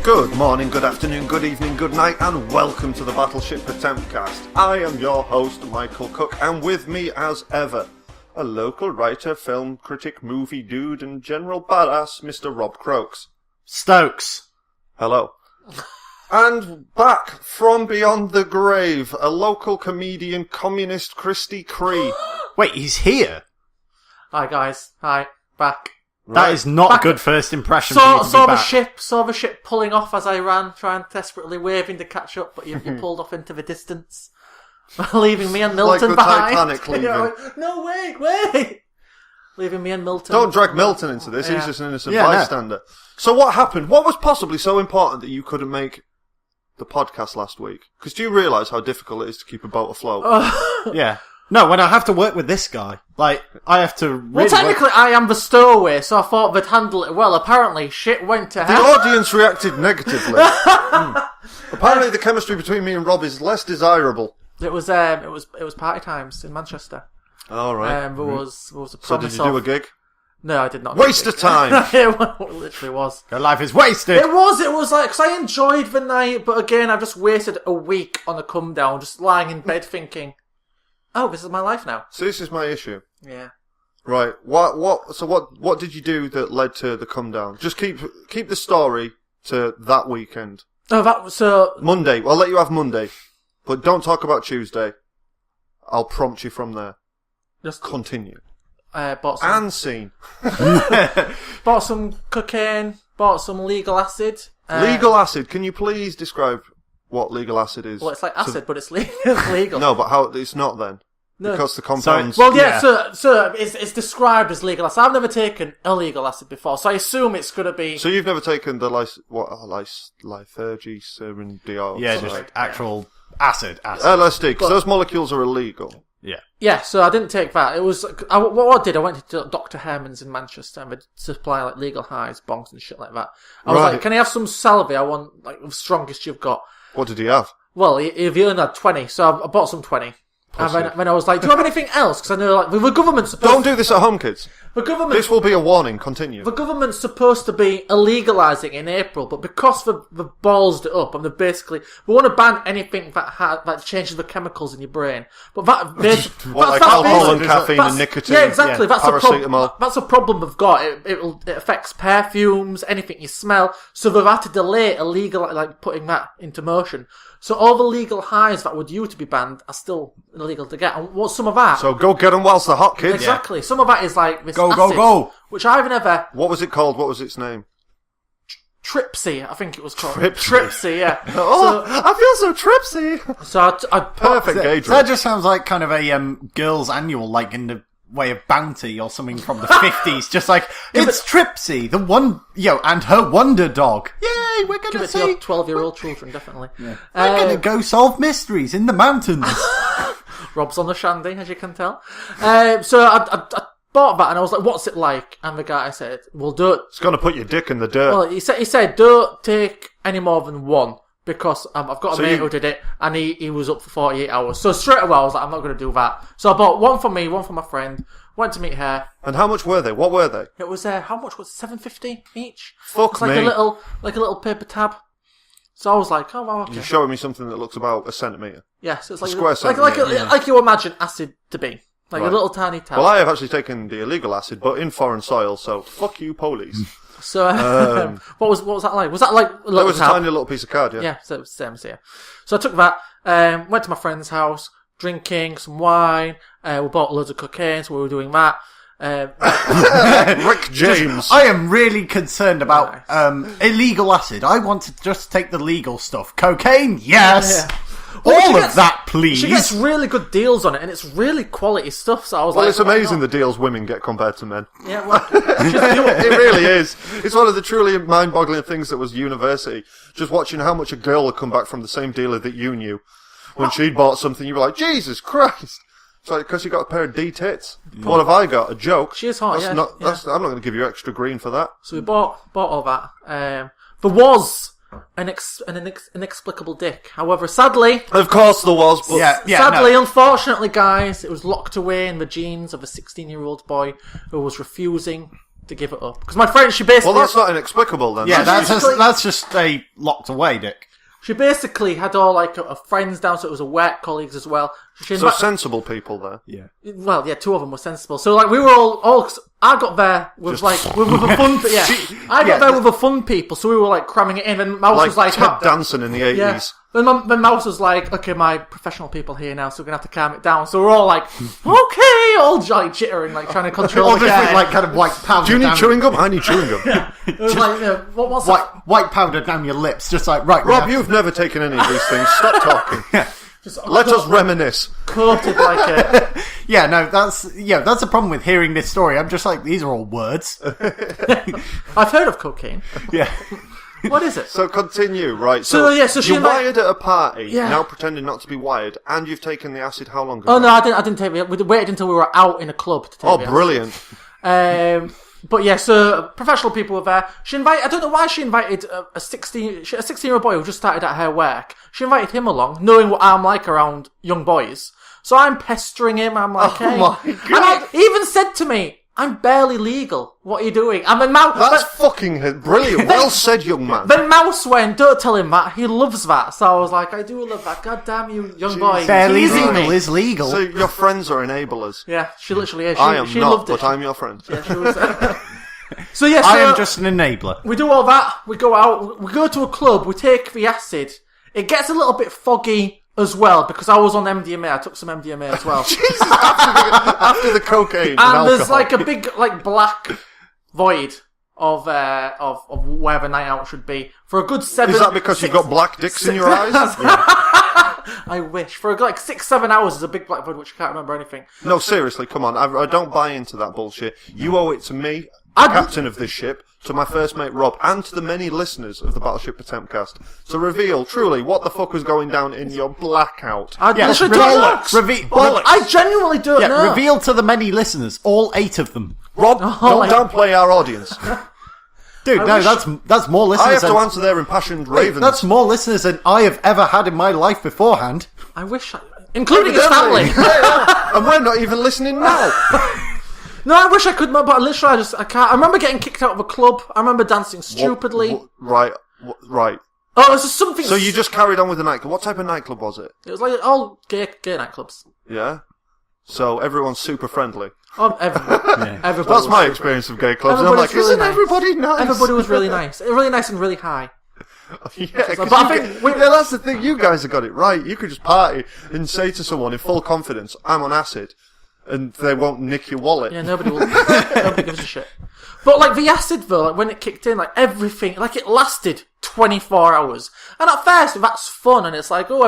Good morning, good afternoon, good evening, good night, and welcome to the Battleship Potemkast. I am your host, Michael Cook, and with me, as ever, a local writer, film critic, movie dude, and general badass, Mr. Rob Croakes. Stokes. Hello. And back from beyond the grave, a local comedian, communist Christy Cree. Wait, he's here? Hi guys, hi, back. That is not a good first impression. Saw the ship pulling off as I ran, trying desperately waving to catch up, but you pulled off into the distance, leaving me and Milton like the behind. Titanic leaving. No, wait! Leaving me and Milton. Don't drag Milton into this. Yeah. He's just an innocent bystander. No. So what happened? What was possibly so important that you couldn't make the podcast last week? Because do you realise how difficult it is to keep a boat afloat? Yeah. No, when I have to work with this guy, like, I have to really Well, technically, I am the stowaway, so I thought they'd handle it well. Apparently, shit went to The hell. audience reacted negatively. Apparently, the chemistry between me and Rob is less desirable. It was party times in Manchester. All right. There was a So promise did you do a gig? No, I did not. Waste of time. It literally was. Your life is wasted. It was like, because I enjoyed the night, but again, I've just wasted a week on a come down, just lying in bed thinking, oh, this is my life now. So this is my issue. Yeah. Right. What did you do that led to the come down? Just keep the story to that weekend. Oh, that was, so... Monday. I'll let you have Monday. But don't talk about Tuesday. I'll prompt you from there. Just continue. Bought some... And scene. Bought some cocaine, bought some legal acid. Legal acid. Can you please describe what legal acid is? Well, it's like acid, but it's legal. No, but how it's not then. No. Because the compounds... Well, yeah, so it's described as legal acid. I've never taken illegal acid before, so I assume it's going to be... So you've never taken the lysergy, serendiol? Yeah, just actual acid. LSD, because those molecules are illegal. Yeah. Yeah, so I didn't take that. It was... what I did, I went to Dr. Herman's in Manchester and they'd supply like legal highs, bongs and shit like that. I was like, can I have some salvia? I want like the strongest you've got. What did he have? Well, he only had 20, so I bought some 20. Pussy. And then I was like, do you have anything else? Because I know, like, the government's supposed Don't do this at home, kids. This will be a warning. Continue. The government's supposed to be illegalising in April, but because the ballsed it up, and we want to ban anything that changes the chemicals in your brain. But like alcohol and caffeine and nicotine. Yeah, exactly. Yeah, paracetamol. That's a problem they've got. It affects perfumes, anything you smell. So they've had to delay putting that into motion. So all the legal highs that were due to be banned are still illegal to get. And what's some of that? So go get them whilst they're hot, kids. Exactly. Yeah. Some of that is like this acid, go. which I've never... What was it called? What was its name? Tripsy, I think it was called. Tripsy, yeah. Oh, I feel so tripsy. So I Perfect gauge. That just sounds like kind of a girls' annual, like in the way of Bounty or something from the 50s. Just like, it's Tripsy, the one, and her wonder dog. Yay, we're going to see... Give it to your 12-year-old children, definitely. Yeah. We're going to go solve mysteries in the mountains. Rob's on the shandy, as you can tell. So I bought that and I was like, what's it like? And the guy said, well, don't... It's going to put your dick in the dirt. Well, he said, don't take any more than one. Because I've got a mate who did it, and he was up for 48 hours. So straight away I was like, I'm not going to do that. So I bought one for me, one for my friend, went to meet her. And how much were they? What were they? It was, how much was it? $7.50 each? Fuck me. Like a little paper tab. So I was like, oh, well, okay. You're showing me something that looks about a centimetre. Yeah, so it's like a square centimetre. like you imagine acid to be. Like a little tiny tab. Well, I have actually taken the illegal acid, but in foreign soil, so fuck you, police. So, what was that like? Was that like a little There was tab? a tiny little piece of card, yeah. Yeah, so it was the same as here. So I took that, went to my friend's house, drinking some wine, we bought loads of cocaine, so we were doing that. Rick James. I am really concerned about illegal acid. I want to just take the legal stuff. Cocaine, yes. Yeah. All of that, please. She gets really good deals on it, and it's really quality stuff. So I was it's amazing the deals women get compared to men. Yeah, well, it really is. It's one of the truly mind-boggling things that was university. Just watching how much a girl would come back from the same dealer that you knew. When she'd bought something, you were like, Jesus Christ. It's like, because you got a pair of D tits. What have I got? A joke? She is hot, I'm not going to give you extra green for that. So we bought all that. There was an inexplicable dick. However, sadly... Of course there was, but... Unfortunately, guys, it was locked away in the genes of a 16-year-old boy who was refusing to give it up. Because my friend, she basically... Well, that's not inexplicable then. Yeah, Basically- that's just a locked away dick. She basically had all like her friends down, so it was a work colleagues as well. So sensible people there. Yeah. Well, yeah, two of them were sensible. So like we were all I got there with with the fun. Yeah, I got there with the fun people. So we were like cramming it in, and Mouse was like Ted Danson in the 80s. Yeah. Then Mouse was like, okay, my professional people here now, so we're gonna have to calm it down. So we're all like, okay, all jolly chittering, like trying to control All the different, guy. like, kind of white powder. Do you need down, chewing gum? I need chewing gum. It was like, what's that? white powder down your lips, just like right. Rob, you've never taken any of these things. Stop talking. Just Let us reminisce. coated like a. Yeah, no, that's the problem with hearing this story. I'm just like, these are all words. I've heard of cocaine. Yeah. What is it? So continue, right? So she you're invited- wired at a party, Yeah. now pretending not to be wired, and you've taken the acid how long ago? Oh no, I didn't take it. We waited until we were out in a club to take Oh, it. brilliant. But yeah, so professional people were there. She invited. I don't know why she invited a 16-year-old boy who just started at her work. She invited him along, knowing what I'm like around young boys. So I'm pestering him. I'm like, hey. my God. And he even said to me, "I'm barely legal. What are you doing?" And then That's fucking brilliant. Well said, young man. Then Mouse went, "Don't tell him that. He loves that." So I was like, "I do love that. God damn you, young boy." Barely Teasing legal me. is legal. So your friends are enablers. Yeah, she literally is. I am she not, loved it. but I'm your friend. Yeah, she was. So yeah, I am just an enabler. we do all that. We go out. We go to a club. We take the acid. It gets a little bit foggy as well because I was on MDMA. I took some MDMA as well. Jesus, after the cocaine And there's alcohol. like a big black void of where the night out should be for a good 7. Is that because you've got black dicks in your eyes? I wish for like 6-7 hours is a big black void which I can't remember anything. No, seriously, come on. I don't buy into that bullshit. You owe it to me, the captain of this ship, to my first mate Rob, and to the many listeners of the Battleship Potemkast to reveal truly what the fuck was going down in your blackout. I literally don't know. Bollocks. I genuinely don't know. Reveal to the many listeners, all 8 of them. Rob, don't downplay our audience. Dude, that's more listeners. I have to than, answer their impassioned ravens. That's more listeners than I have ever had in my life beforehand. I wish, including his family. Yeah. And we're not even listening now. No, I wish I could, but literally I can't. I remember getting kicked out of a club. I remember dancing stupidly. Right. Oh, it was just something. So you just carried on with the nightclub. What type of nightclub was it? It was like all gay nightclubs. Yeah. So everyone's super friendly. Oh, everybody. That's my experience of gay clubs. And I'm Everybody's like, really isn't nice. everybody nice? Everybody was really nice. Really nice and really high. Yeah, But I think that's the thing. You guys have got it right. You could just party and say to someone in full confidence, "I'm on acid," and they won't nick your wallet. Yeah, nobody gives a shit. But like the acid though, like when it kicked in, like everything, like it lasted 24 hours. And at first, that's fun, and it's like, oh,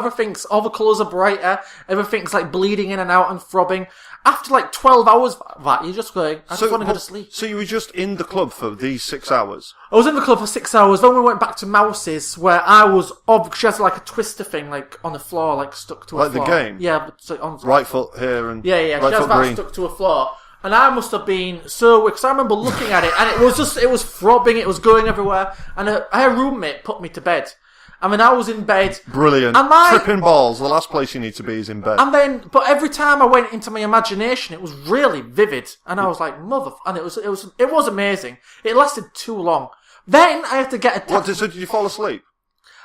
all the colours are brighter, everything's like bleeding in and out and throbbing. After like 12 hours of that, you're just going, I just want to go to sleep. So you were just in the club for these 6 hours? I was in the club for 6 hours, then we went back to Mouse's, where I was, she has like a twister thing, like on the floor, like stuck to a floor. Like the game? Yeah, but so on Right foot here and Yeah, right she has foot that green. stuck to a floor. And I must have been so, because I remember looking at it, and it was throbbing, it was going everywhere, and her roommate put me to bed. I mean, I was in bed. Brilliant. Tripping balls, the last place you need to be is in bed. But every time I went into my imagination, it was really vivid, and I was like, and it was amazing. It lasted too long. Then I had to get a So did you fall asleep?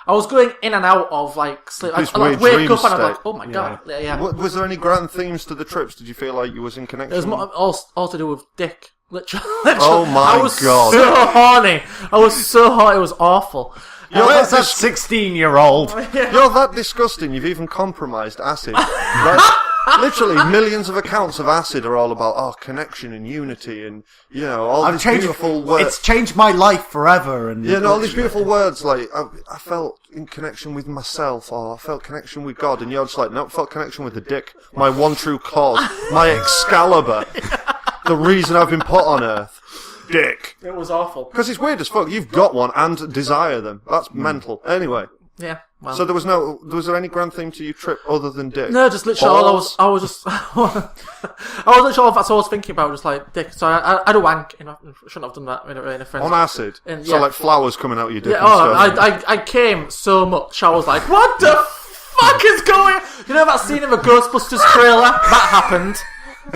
I was going in and out of like sleep. This I'd like weird wake dream up and I'm like, state. oh my god, yeah. Was there any grand themes to the trips? Did you feel like you was in connection? It was all to do with dick. Literally. Oh my I was God. so horny. I was so hot. It was awful. That's that 16-year-old. You're that disgusting, you've even compromised acid. Right? Literally, millions of accounts of acid are all about, connection and unity and, all these beautiful words. It's changed my life forever. And all these beautiful words, like, I felt in connection with myself, or I felt connection with God, and you're just like, no, I felt connection with the dick, my one true cause, my Excalibur, the reason I've been put on earth. Dick. It was awful. Because it's weird as fuck. You've got one and desire them. That's mental. Anyway. Yeah. Well. So was there any grand theme to your trip other than dick? No, just literally I was just, I wasn't sure if that's all I was thinking about, just like dick. So I had a wank, I shouldn't have done that in a friend's. On acid? And, So like flowers coming out your dick Yeah, and stuff? I came so much, I was like, what the fuck is going? You know that scene in the Ghostbusters trailer? That happened. And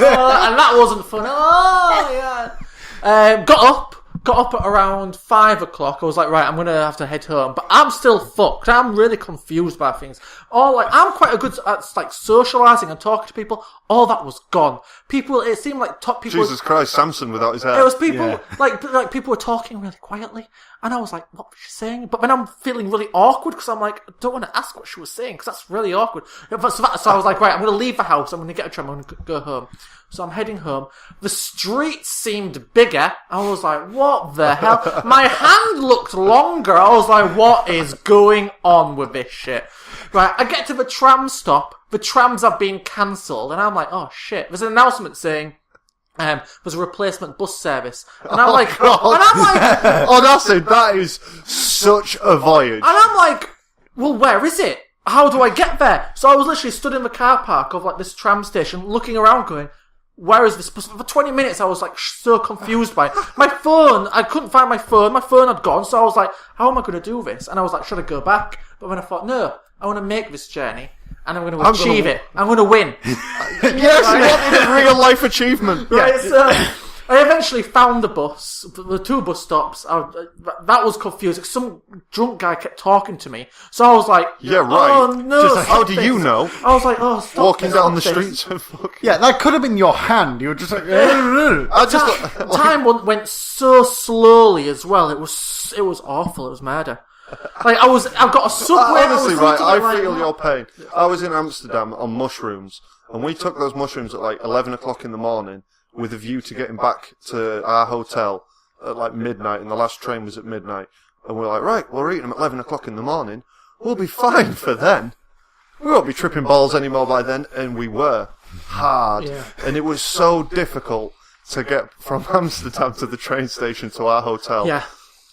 that wasn't fun. Oh, yeah. Got up at around 5 o'clock. I was like, right, I'm going to have to head home. But I'm still fucked. I'm really confused by things. I'm quite good at socialising and talking to people. All that was gone. It seemed like top people... Jesus Christ, Samson without his hair. It was people, like people were talking really quietly. And I was like, what was she saying? But then I'm feeling really awkward because I'm like, I don't want to ask what she was saying because that's really awkward. So I was like, right, I'm going to leave the house. I'm going to get a tram. I'm going to go home. So I'm heading home. The street seemed bigger. I was like, what the hell? My hand looked longer. I was like, what is going on with this shit? Right, I get to the tram stop. The trams have been cancelled. And I'm like, oh shit. There's an announcement saying, there's a replacement bus service. And I'm like, oh, that's it. That is such a voyage. And I'm like, well, where is it? How do I get there? So I was literally stood in the car park of like this tram station, looking around, going, where is this bus? For 20 minutes, I was like so confused by it. My phone, I couldn't find my phone. My phone had gone, so I was like, how am I going to do this? And I was like, should I go back? But then I thought, no, I want to make this journey. And I'm going to achieve it. I'm going to win. Yes, you wanted a real life achievement. Right, so I eventually found the bus, the 2 bus stops. That was confusing. Some drunk guy kept talking to me. So I was like, yeah, right. Oh no. How do you know? I was like, oh, stop. Walking down the streets of fucking... Yeah, that could have been your hand. You were just like... Time went so slowly as well. It was awful. It was murder. Like I've got a subway. Honestly, right, I feel your pain. I was in Amsterdam on mushrooms, and we took those mushrooms at like 11 o'clock in the morning with a view to getting back to our hotel at like midnight, and the last train was at midnight. And we're like, right, we're eating them at 11 o'clock in the morning. We'll be fine for then. We won't be tripping balls anymore by then. And we were hard. Yeah. And it was so difficult to get from Amsterdam to the train station to our hotel. Yeah.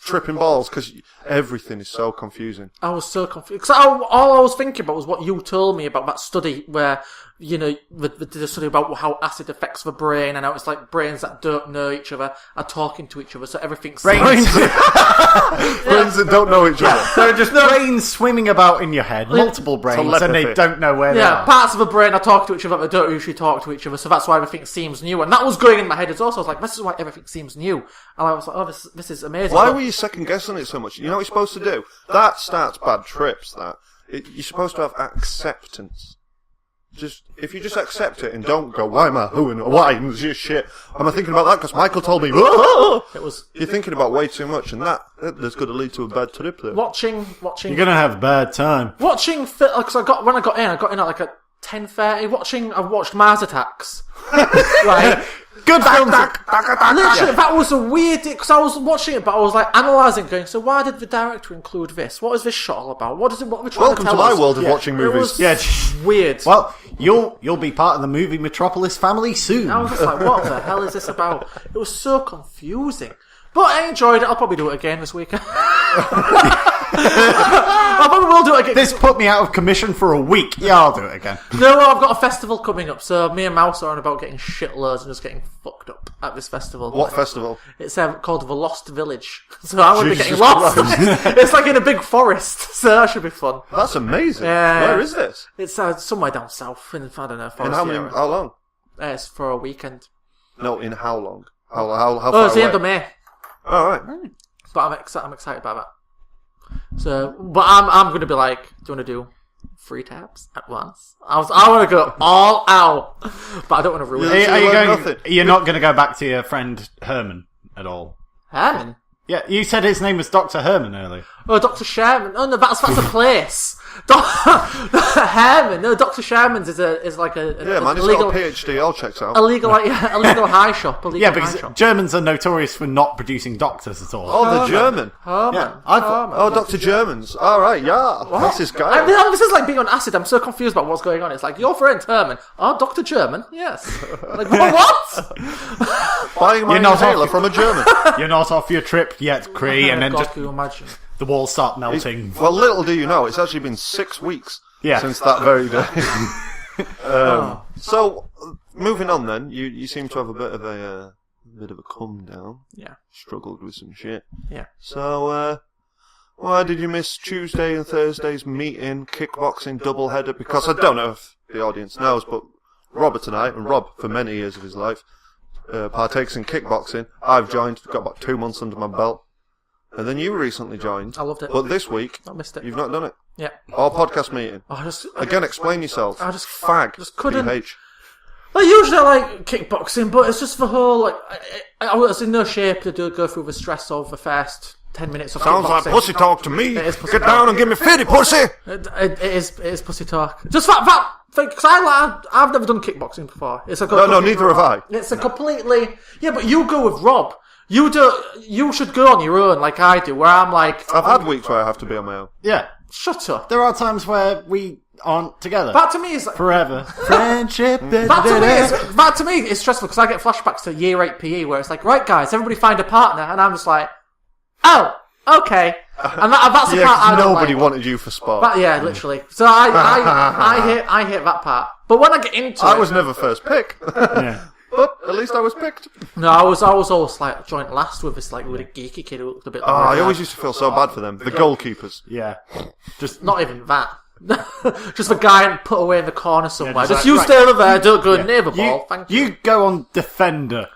Tripping balls because everything is so confusing. I was so confused because all I was thinking about was what you told me about that study where the study about how acid affects the brain and how it's like brains that don't know each other are talking to each other, so everything's brains that don't know each other. So just brains swimming about in your head, multiple brains, telepathy. And they don't know where they are. Parts of the brain are talking to each other but don't usually talk to each other, so that's why everything seems new. And that was going in my head as well. So I was like, this is why everything seems new. And I was like, oh, this is amazing. Why were you second guessing it so much? You know what you're supposed to do? That starts bad trips. You're supposed to have acceptance. If you just accept it and don't go, why am I hooing? Why? This shit. Am I thinking about that? Because Michael told me. You're thinking about way too much, and that's going to lead to a bad trip there. Watching. You're going to have a bad time. Because when I got in at like a 10:30. I watched Mars Attacks. Right. Good film. Literally, that was a weird... Because I was watching it, but I was like analysing, going, so why did the director include this? What is this shot all about? What are we trying to tell us? Welcome to my world of watching movies. It was weird. Well, you'll be part of the movie Metropolis family soon. I was just like, what the hell is this about? It was so confusing. But I enjoyed it. I'll probably do it again this weekend. I probably will do it again. This put me out of commission for a week. Yeah, I'll do it again. No, I've got a festival coming up, so me and Mouse are on about getting shitloads and just getting fucked up at this festival. What festival? It's called The Lost Village. So I want to be getting lost. It's like in a big forest, so that should be fun. That's amazing. Where is this? It's somewhere down south in, I don't know, Forest. And how long? It's for a weekend. No, in how long? How far Oh, it's the away? end of May. All right. But I'm excited about that. So, but I'm going to be like, do you want to do 3 tabs at once? I want to go all out, but I don't want to ruin it. You're not going to go back to your friend Herman at all? Herman? Yeah, you said his name was Dr. Herman earlier. Oh, Dr. Sherman. Oh no, that's a place. Herman. No, Dr. Sherman's is like a man. He's got a PhD. All checks out. A legal high shop. Because Germans are notorious for not producing doctors at all. Oh, the German. Herman. Yeah, Dr. Germans. All right, yeah. What? That's this guy. This is like being on acid. I'm so confused about what's going on. It's like your friend Herman. Oh, Dr. German. Yes. Like what? Buying my inhaler from a German. You're not off your trip yet, Cree, and then just can you imagine? The walls start melting. Well, little do you know, it's actually been 6 weeks since that very day. So, moving on then, you seem to have a bit of a come down. Yeah. Struggled with some shit. Yeah. So, why did you miss Tuesday and Thursday's meeting, kickboxing doubleheader? Because I don't know if the audience knows, but Robert and I, and Rob for many years of his life, partakes in kickboxing. I've joined, got about 2 months under my belt. And then you recently joined. I loved it. But this week, I missed it. you've not done it. Yeah. Or podcast meeting. Again, explain yourself. I just Fag. just couldn't. PH. Well, usually I like kickboxing, but it's just the whole, like, I was in no shape to go through the stress of the first 10 minutes of Sounds kickboxing. like pussy talk to me. It is pussy Get talk. down and give me 50, pussy! It is pussy talk. Just that thing, because I've never done kickboxing before. It's No, neither have I. It's a completely... Yeah, but you go with Rob. You should go on your own like I do, where I'm like... I've had weeks where I have to be on my own. Yeah. Shut up. There are times where we aren't together. That to me is... Forever. Friendship. That to me is stressful, because I get flashbacks to year 8 PE, where it's like, right guys, everybody find a partner, and I'm just like, oh, okay. And that's the Yeah, part I 'cause don't nobody like. wanted you for sport. Yeah, literally. So I hate that part. But when I get into I it... was never first pick. Yeah. But at least I was picked. No, I was always like joint last with this, like, with a geeky kid who looked a bit like... I always used to feel so bad for them. The goalkeepers. Yeah. Just Not even that. Just the guy put away in the corner somewhere. just just like, you right. stay over there, don't go near the ball. you, Thank you. you go on defender.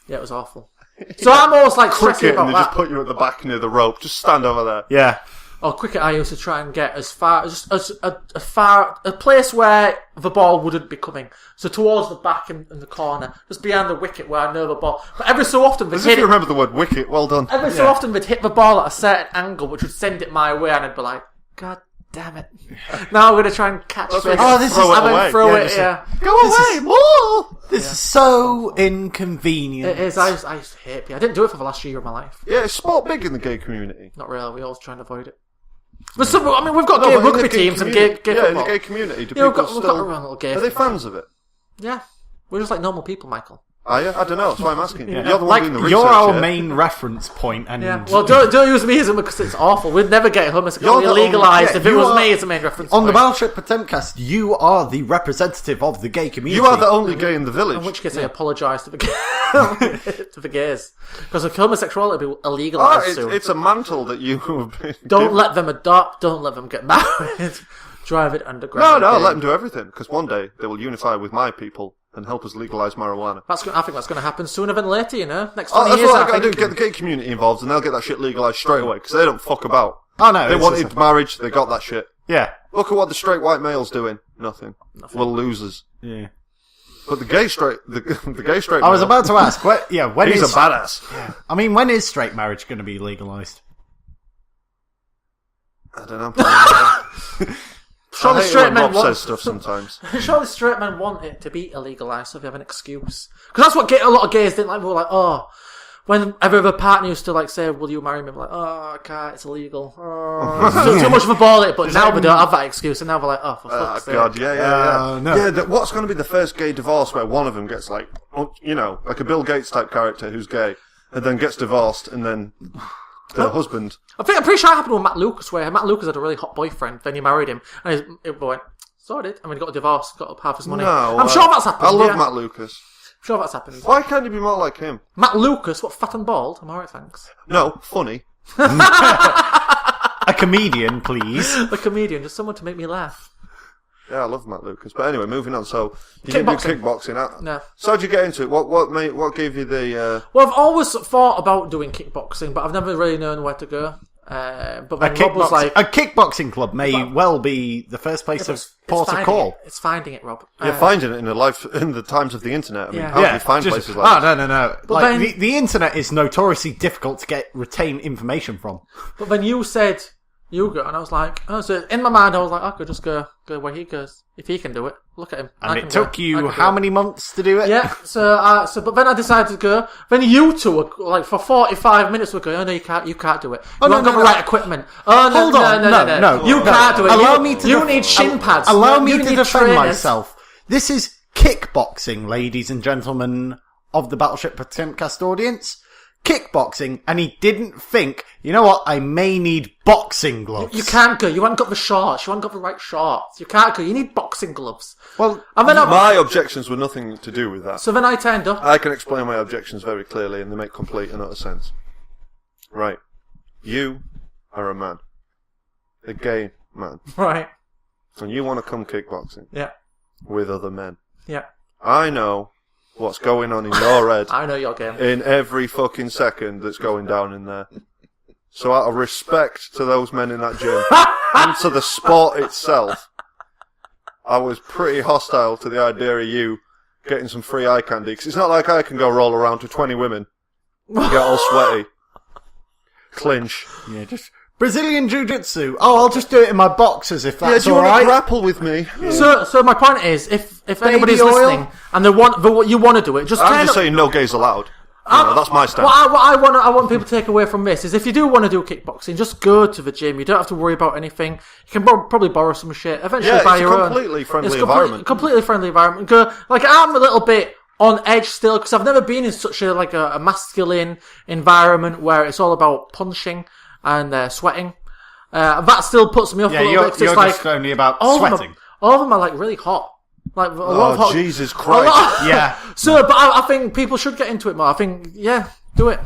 Yeah, it was awful. So I'm always like stressing Cricket, and about they that. just put you at the back near the rope. Just stand over there. Yeah. Or cricket, I used to try and get as far as a place where the ball wouldn't be coming. So towards the back in the corner, just behind the wicket where I know the ball. But every so often they'd As if hit you it. remember the word wicket. Well done. Every so often they'd hit the ball at a certain angle, which would send it my way, and I'd be like, God damn it! Now I'm going to try and catch this. where you this is- throw it and then away. throw Yeah, it. just Yeah, Go away, more! This is so inconvenient. it is. I used to hate it. I didn't do it for the last year of my life. Yeah, is sport big in the gay community? Not really. We always try and avoid it. But we've got No, gay but in rugby the gay teams and community- gay yeah, football. in the gay community, do Yeah, we've people got still... our own little gay Are they football. fans of it? Yeah, we're just like normal people, Michael. Are you? I don't know. That's why I'm asking. Yeah. You're the one Like, doing the research. You're our here. main reference point, and Yeah. Well, don't use me as a because it's awful. We'd never get homosexuality You're the only- legalised if it you was are- me as a main reference on the point. Battleship Potemkast, you are the representative of the gay community. You are the only gay in the village. In which case, I apologise to the to the gays because if homosexuality would be illegalised soon. It's a mantle that you have been Don't given. let them adopt. Don't let them get married. Drive it underground. No, again. let them do everything, because one day they will unify with my people and help us legalise marijuana. I think that's going to happen sooner than later. You know, next 20 That's years. what I I gotta do, think. get the gay community involved, and they'll get that shit legalised straight away, because they don't fuck about. Oh no, They it's wanted just- marriage, they got that shit. Yeah. Look at what the straight white male's doing. Nothing. We're losers. Yeah. But the gay straight I was male, about to ask. When he's is? a badass. I mean, when is straight marriage going to be legalized? I don't know. Surely I hate straight when men Rob want. says stuff sometimes. Surely straight men want it to be illegalised, so they have an excuse. Because that's what a lot of gays didn't like. They were like, oh, when every partner used to like say, "Will you marry me?" I'm like, oh, I can't. It's illegal. Oh, it's too much of a ball. But now they don't have that excuse, and now they're like, oh, for Oh fuck's sake. god, yeah. No. Yeah, what's going to be the first gay divorce where one of them gets like a Bill Gates type character who's gay, and then gets divorced, and then the husband. I'm pretty sure it happened with Matt Lucas, where Matt Lucas had a really hot boyfriend, then he married him, and it went, sorted, and when he got a divorce, got up half his money. No, I'm sure that's happened. I love yeah. Matt Lucas. I'm sure that's happened. Why can't he be more like him? Matt Lucas, what, fat and bald? I'm alright, thanks. No, funny. A comedian, please. A comedian, just someone to make me laugh. Yeah, I love Matt Lucas. But anyway, moving on. So you didn't do kickboxing. No. So how'd you get into it? What gave you the? Well, I've always thought about doing kickboxing, but I've never really known where to go. But when Rob was like... A kickboxing club may well be the first place of port of finding call. It's finding it, Rob. You're finding it in the times of the internet. I mean, Yeah. how do you find places like this? No. But Like, then- the internet is notoriously difficult to retain information from. But when you said you go, and I was like, oh, so in my mind I was like, I could just go where he goes. If he can do it, look at him. And I it can took go. I you can do how it. many months to do it? Yeah, but then I decided to go. Then you two were like for 45 minutes were going, oh no, you can't do it. You haven't got the right equipment. Oh no, Hold on, no. You can't do it. Allow me to You need shin pads. Allow me You to need defend trainers. myself. This is kickboxing, ladies and gentlemen of the Battleship Potemkast audience. Kickboxing, and he didn't think, you know what, I may need boxing gloves. You can't go. You haven't got the shorts. You haven't got the right shorts. You can't go. You need boxing gloves. Well, And then My objections were nothing to do with that. so then I turned up. I can explain my objections very clearly, and they make complete and utter sense. Right. You are a man. A gay man. Right. And you want to come kickboxing Yeah. with other men. Yeah. I know what's going on in your head I know your game. in every fucking second that's going down in there. So out of respect to those men in that gym and to the sport itself, I was pretty hostile to the idea of you getting some free eye candy. Because it's not like I can go roll around to 20 women and get all sweaty. Clinch. Yeah, just Brazilian Jiu-Jitsu. Oh, I'll just do it in my boxers if that's do you all want right. to grapple with me? So my point is, if anybody's oil? listening and they want, you want to do it, just I'm turn just up. saying no gays allowed. That's my stance. What I want people to take away from this is if you do want to do kickboxing, just go to the gym. You don't have to worry about anything. You can probably borrow some shit. Eventually buy your own. It's a completely friendly environment. Completely friendly environment. Go, like, I'm a little bit on edge still because I've never been in such a masculine environment where it's all about punching and sweating. That still puts me off a little bit. You're it's just only about all sweating. All of them are like really hot. Like a lot of hot. Jesus Christ. Yeah. So, but I think people should get into it more. I think, yeah, do it.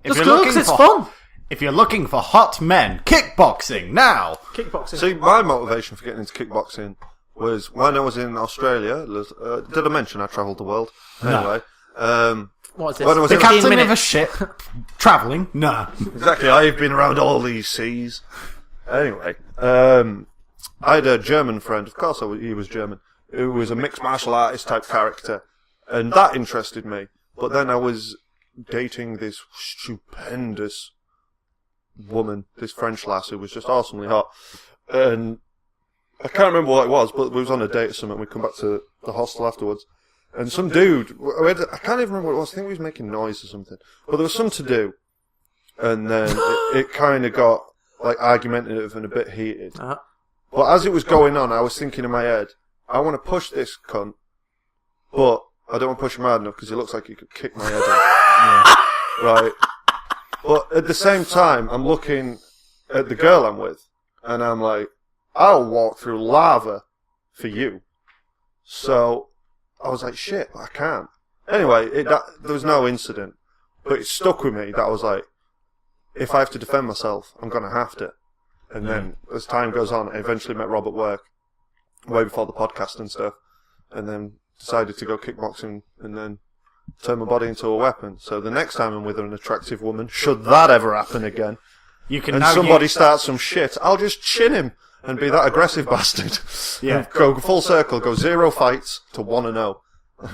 Just go because it's fun. If you're looking for hot men, kickboxing now. Kickboxing. See, my motivation for getting into kickboxing was when I was in Australia. Did I mention I travelled the world? Anyway. What is this? When I was The in captain of a minutes. ship travelling? No. Exactly, I've been around all these seas. Anyway, I had a German friend, of course he was German, who was a mixed martial artist type character, and that interested me. But then I was dating this stupendous woman, this French lass who was just awesomely hot, and I can't remember what it was, but we was on a date or something. We come back to the hostel afterwards, and some dude, I can't even remember what it was. I think he was making noise or something, but there was something to do, and then it kind of got like argumentative and a bit heated. Uh-huh. But as it was going on, I was thinking in my head, I want to push this cunt, but I don't want to push him hard enough because he looks like he could kick my head in. Right. But at the same time, I'm looking at the girl I'm with, and I'm like, I'll walk through lava for you. So I was like, shit, I can't. Anyway, there was no incident, but it stuck with me that I was like, if I have to defend myself, I'm going to have to. And then as time goes on, I eventually met Rob at work, way before the podcast and stuff, and then decided to go kickboxing and then turn my body into a weapon. So the next time I'm with an attractive woman, should that ever happen again, You can and now somebody starts some shit, I'll just chin him and be that aggressive bastard. Yeah. And go full circle, go 0 fights to 1-0.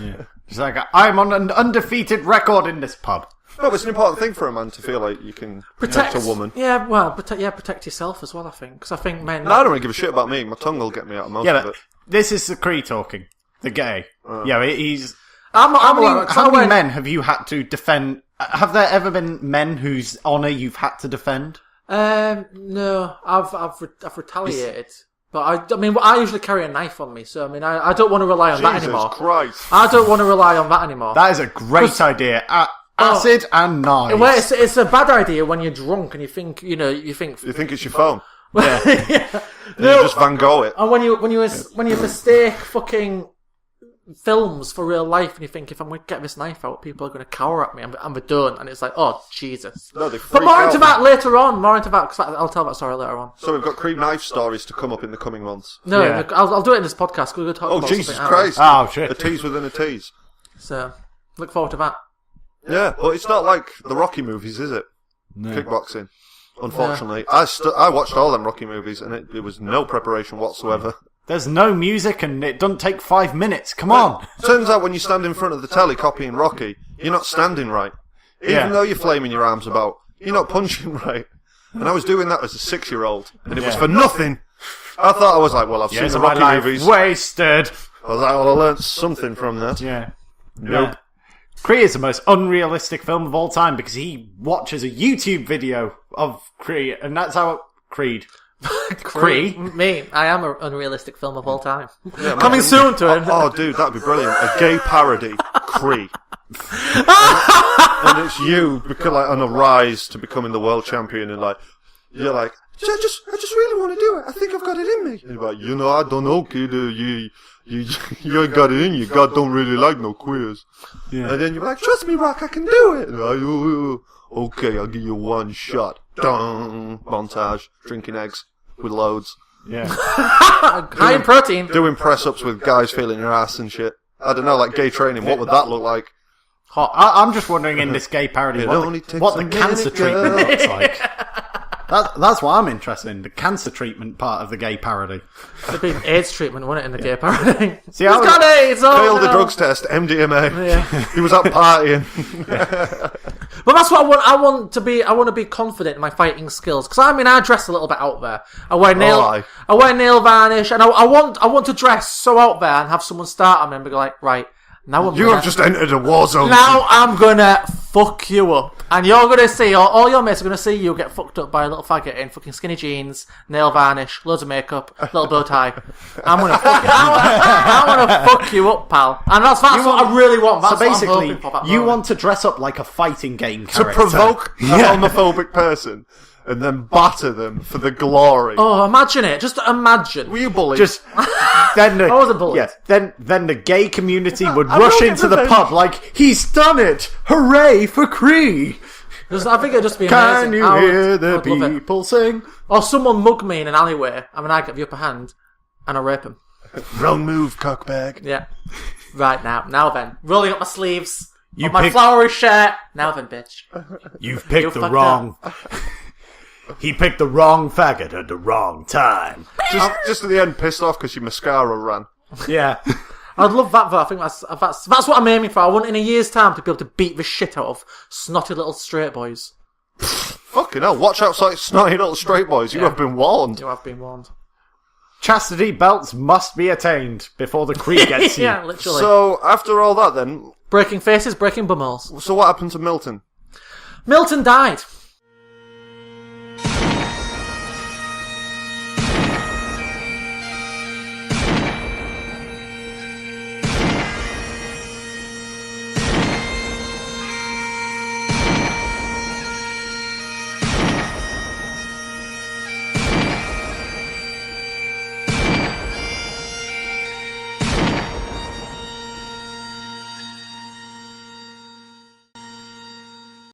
Yeah. It's like, I'm on an undefeated record in this pub. No, but it's an important thing for a man to feel like you can protect a woman. Yeah, well, protect yourself as well, I think. Because I think men... And I don't really give a shit about me. My tongue will get me out of most Yeah, of but it. this is the Cree talking. The gay. Yeah, he's... I'm How many men have you had to defend? Have there ever been men whose honour you've had to defend? No, I've retaliated. But I mean, I usually carry a knife on me, so I mean, I don't want to rely on that anymore. Jesus Christ. I don't want to rely on that anymore. That is a great idea. Acid and knives. Well, it's a bad idea when you're drunk and you think, you think... You think it's your phone? Yeah. And you just Van Gogh it. And when you mistake fucking films for real life and you think, if I'm going to get this knife out, people are going to cower at me and they don't. And it's like, oh, Jesus. No, they But freak more out. into that later on. Because I'll tell that story later on. So we've got Cree knife stories to come up in the coming months. No, Yeah. I'll do it in this podcast. We're going to talk Oh, about Jesus something Christ. Oh, shit. A tease within a tease. So, look forward to that. Yeah, but it's not like the Rocky movies, is it? No. Kickboxing. Unfortunately. I watched all them Rocky movies and it was no preparation whatsoever. There's no music and it doesn't take 5 minutes. Come on. Turns out when you stand in front of the telly copying Rocky, you're not standing right. Even Yeah. though you're flaming your arms about, you're not punching right. And I was doing that as a 6-year-old, and it was Yeah. for nothing. I thought I was like, well, I've seen Years the of my Rocky life movies. wasted. I was like, well, I learnt something from that. Yeah. Nope. Yeah. Cree is the most unrealistic film of all time because he watches a YouTube video of Cree, and that's how Creed. Cree? Me, I am an unrealistic film of all time. Yeah, Coming man. soon to it. Oh, dude, that'd be brilliant. A gay parody, Cree. And it's you like on a rise to becoming the world champion, and like you're like, I just really want to do it. I think I've got it in me. And you're like, I don't know, kid. You ain't got it in you. God don't really like no queers. Yeah. And then you're like, trust me, Rock, I can do it. And like, okay, I'll give you one shot. Dun, montage, drinking eggs with loads, Yeah. High in protein. doing press ups with guys feeling your ass and shit. I don't know, like gay training, what would that look like? Hot. I'm just wondering in this gay parody what the cancer treatment looks like. That's what I'm interested in, the cancer treatment part of the gay parody. It'd be AIDS treatment, wouldn't it, in the gay parody? See, He's got AIDS! Failed the drugs test, MDMA. Yeah. He was out partying. But that's what I want. I want to be confident in my fighting skills. Because I dress a little bit out there. I wear nail varnish, and I want to dress so out there and have someone start on me and be like, right, now You have just entered a war zone. Now I'm gonna fuck you up, and you're gonna see all your mates are gonna see you get fucked up by a little faggot in fucking skinny jeans, nail varnish, loads of makeup, little bow tie. I'm gonna fuck you up, pal. And that's what I really want. That's so basically, what I'm hoping for that you moment. want to dress up like a fighting game To character. provoke a homophobic person and then batter them for the glory. Oh, imagine it! Just imagine. Were you bullied? Then I wasn't bullied. Yeah, then the gay community would rush into the pub like, he's done it! Hooray for Cree! I think it'd just be Can amazing. you hear the people sing? Or someone mug me in an alleyway, and I get the upper hand, and I rape him. Wrong move, cockbag. Yeah. Right now then. Rolling up my sleeves. You my flowery shirt. Now then, bitch. You've picked the fucked wrong... He picked the wrong faggot at the wrong time. Just at the end, pissed off because your mascara ran. Yeah. I'd love that though. I think that's what I'm aiming for. I want in a year's time to be able to beat the shit out of snotty little straight boys. Fucking hell, watch out, snotty little straight boys. You have been warned. You have been warned. Chastity belts must be attained before the Cree gets you. Yeah, literally. So, after all that then, Breaking faces, breaking bumholes. so what happened to Milton? Milton died.